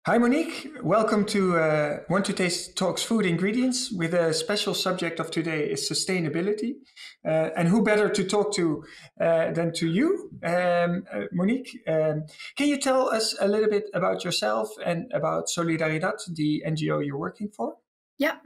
Hi Monique, welcome to Want to Taste Talks Food Ingredients with a special subject of today is sustainability. And who better to talk to than to you, Monique. Can you tell us a little bit about yourself and about Solidaridad, the NGO you're working for? Yeah.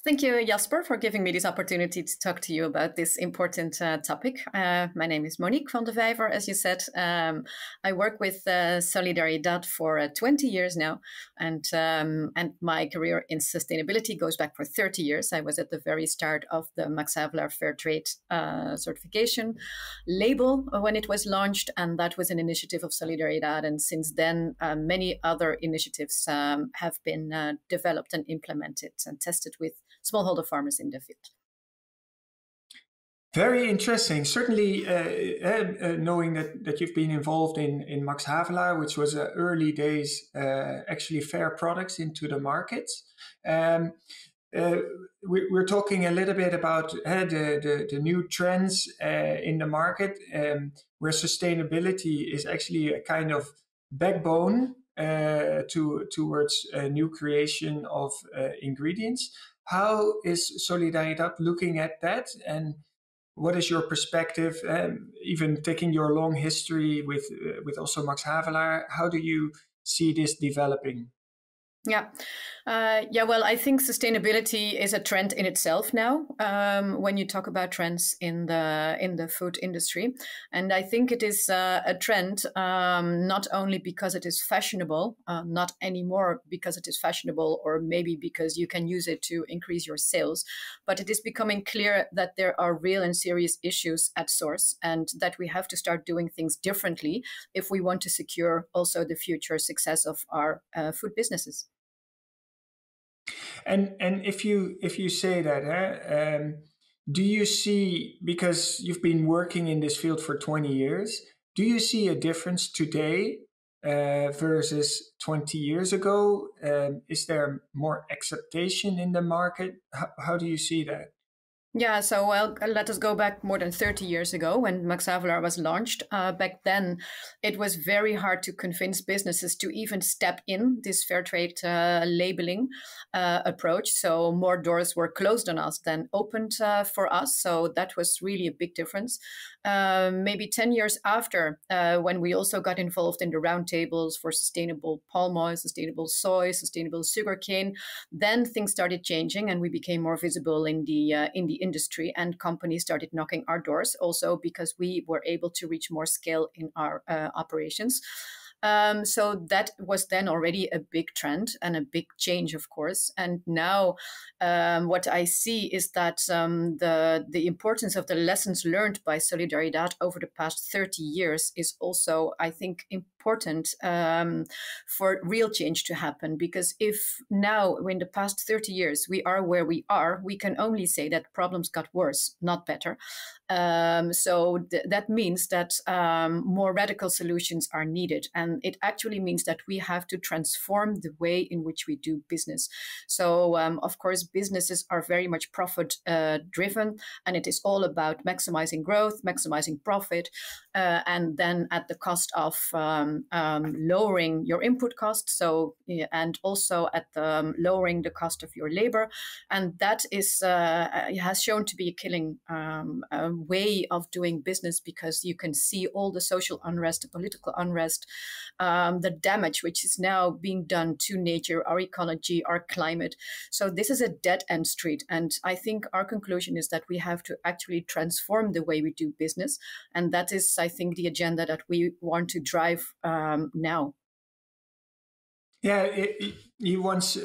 Thank you, Jasper, for giving me this opportunity to talk to you about this important topic. My name is Monique van de Vijver, as you said. I work with Solidaridad for 20 years now, and my career in sustainability goes back for 30 years. I was at the very start of the Max Havelaar Fairtrade certification label when it was launched, and that was an initiative of Solidaridad. And since then, many other initiatives have been developed and implemented and tested with smallholder farmers in the field. Very interesting. Certainly, knowing that you've been involved in Max Havelaar, which was early days, actually fair products into the markets. We're talking a little bit about the new trends in the market, where sustainability is actually a kind of backbone towards a new creation of ingredients. How is Solidaridad looking at that, and what is your perspective? Even taking your long history with also Max Havelaar, how do you see this developing? Well, I think sustainability is a trend in itself now. When you talk about trends in the food industry, and I think it is a trend not only because it is fashionable, not anymore because it is fashionable, or maybe because you can use it to increase your sales, but it is becoming clear that there are real and serious issues at source, and that we have to start doing things differently if we want to secure also the future success of our food businesses. And if you say that, do you see, because you've been working in this field for 20 years, do you see a difference today versus 20 years ago? Is there more acceptation in the market? How do you see that? Yeah, so well, let us go back more than 30 years ago when Max Havelaar was launched. Back then, it was very hard to convince businesses to even step in this fair trade labeling approach. So more doors were closed on us than opened for us. So that was really a big difference. Maybe 10 years after, when we also got involved in the roundtables for sustainable palm oil, sustainable soy, sustainable sugarcane, then things started changing and we became more visible in the industry, and companies started knocking our doors also because we were able to reach more scale in our operations. So that was then already a big trend and a big change, of course. And now what I see is that the importance of the lessons learned by Solidaridad over the past 30 years is also, I think, important for real change to happen. Because if now, in the past 30 years, we are where we are, we can only say that problems got worse, not better. So that means that more radical solutions are needed. And it actually means that we have to transform the way in which we do business. So, of course, businesses are very much profit driven, and it is all about maximizing growth, maximizing profit, and then at the cost of lowering your input costs. So, and also at lowering the cost of your labor. And that is has shown to be a killing way of doing business, because you can see all the social unrest, the political unrest, the damage which is now being done to nature, our ecology, our climate. So this is a dead end street. And I think our conclusion is that we have to actually transform the way we do business. And that is, I think, the agenda that we want to drive now. Yeah, you once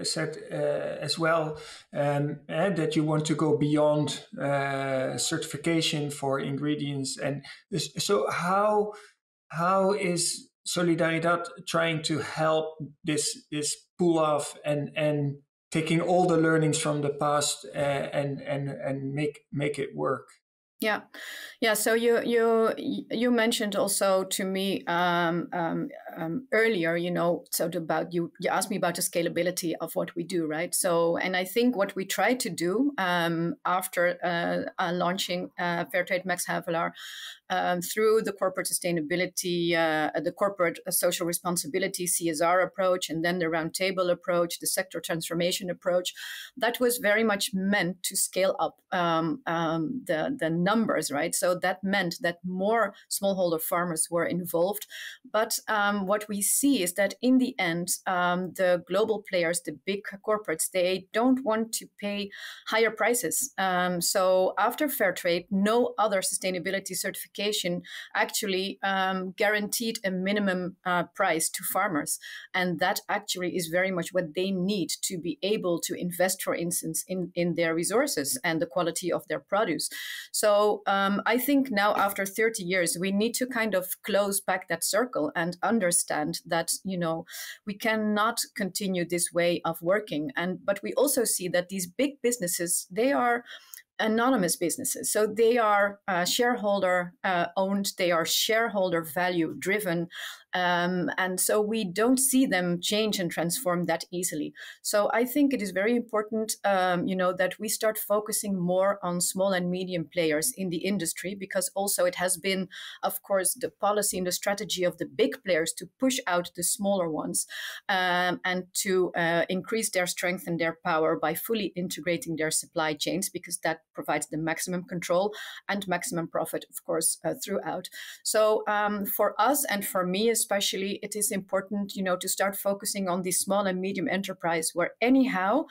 said as well that you want to go beyond certification for ingredients. And so how is Solidaridad trying to help this pull off and taking all the learnings from the past and make it work? Yeah. So you mentioned also to me earlier, so about you asked me about the scalability of what we do, right? So, and I think what we try to do after launching Fairtrade Max Havelaar through the corporate sustainability, the corporate social responsibility CSR approach, and then the roundtable approach, the sector transformation approach, that was very much meant to scale up the numbers, right? So that meant that more smallholder farmers were involved. But what we see is that in the end, the global players, the big corporates, they don't want to pay higher prices. So after Fairtrade, no other sustainability certification actually guaranteed a minimum price to farmers. And that actually is very much what they need to be able to invest, for instance, in their resources and the quality of their produce. So I think now after 30 years, we need to kind of close back that circle and understand that, we cannot continue this way of working. But we also see that these big businesses, they are anonymous businesses. So they are shareholder owned, they are shareholder value driven. And so we don't see them change and transform that easily. So I think it is very important, that we start focusing more on small and medium players in the industry, because also it has been, of course, the policy and the strategy of the big players to push out the smaller ones and to increase their strength and their power by fully integrating their supply chains, because that provides the maximum control and maximum profit, of course, throughout. So for us and for me especially, it is important, to start focusing on the small and medium enterprise, where anyhow,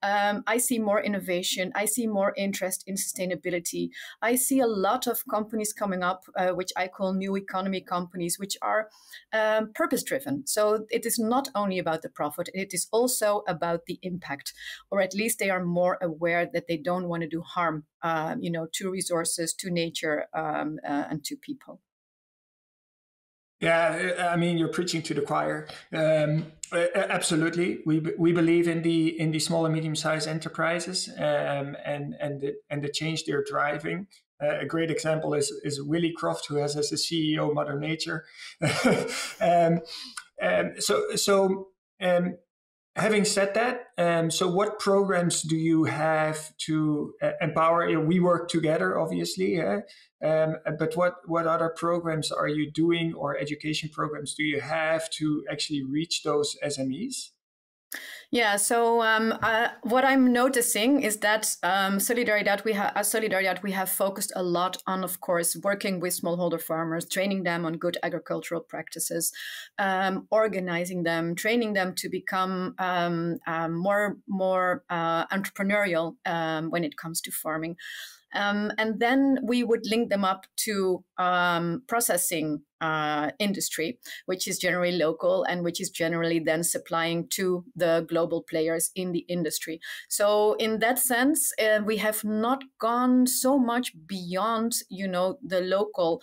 I see more innovation. I see more interest in sustainability. I see a lot of companies coming up, which I call new economy companies, which are purpose-driven. So it is not only about the profit, it is also about the impact, or at least they are more aware that they don't want to do harm, to resources, to nature, and to people. Yeah, I mean, you're preaching to the choir. Absolutely, we believe in the small and medium-sized enterprises and the change they're driving. A great example is Willie Croft, who has as a CEO Mother Nature. Having said that, so what programs do you have to empower? We work together, obviously, but what other programs are you doing, or education programs do you have to actually reach those SMEs? Yeah, so what I'm noticing is that Solidaridad, we have focused a lot on, of course, working with smallholder farmers, training them on good agricultural practices, organizing them, training them to become more entrepreneurial when it comes to farming. And then we would link them up to processing industry, which is generally local and which is generally then supplying to the global players in the industry. So in that sense, we have not gone so much beyond, the local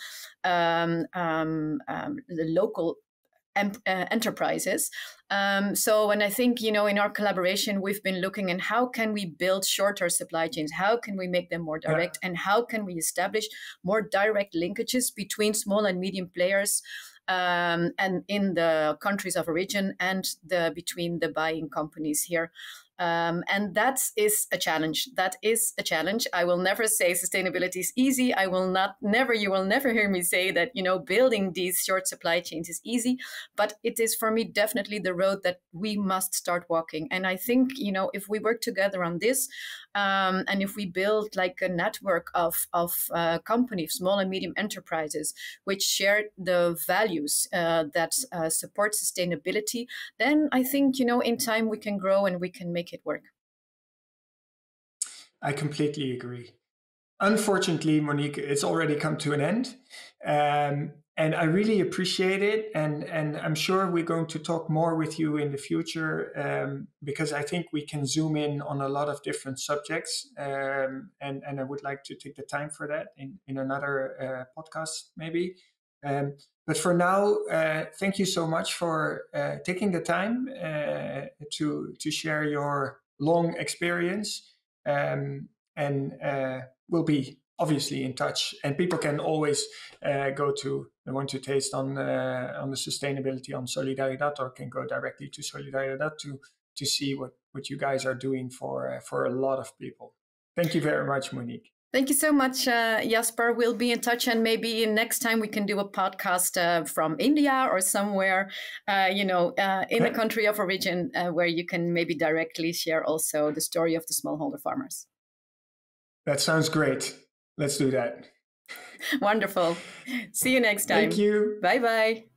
enterprises. And I think, in our collaboration, we've been looking at how can we build shorter supply chains? How can we make them more direct? And how can we establish more direct linkages between small and medium players and in the countries of origin and between the buying companies here? And that is a challenge. That is a challenge. I will never say sustainability is easy. You will never hear me say that, building these short supply chains is easy, but it is for me definitely the road that we must start walking. And I think, if we work together on this, and if we build like a network of companies, small and medium enterprises, which share the values that support sustainability, then I think, in time we can grow and we can make it work. I completely agree. Unfortunately, Monique, it's already come to an end. And I really appreciate it. And I'm sure we're going to talk more with you in the future, because I think we can zoom in on a lot of different subjects. And I would like to take the time for that in another podcast, maybe. But for now, thank you so much for taking the time to share your long experience. And we'll be obviously in touch. And people can always go to the Want to Taste on the sustainability on Solidaridad, or can go directly to Solidaridad to see what you guys are doing for a lot of people. Thank you very much, Monique. Thank you so much, Jasper. We'll be in touch, and maybe next time we can do a podcast from India or somewhere, in a country of origin where you can maybe directly share also the story of the smallholder farmers. That sounds great. Let's do that. Wonderful. See you next time. Thank you. Bye-bye.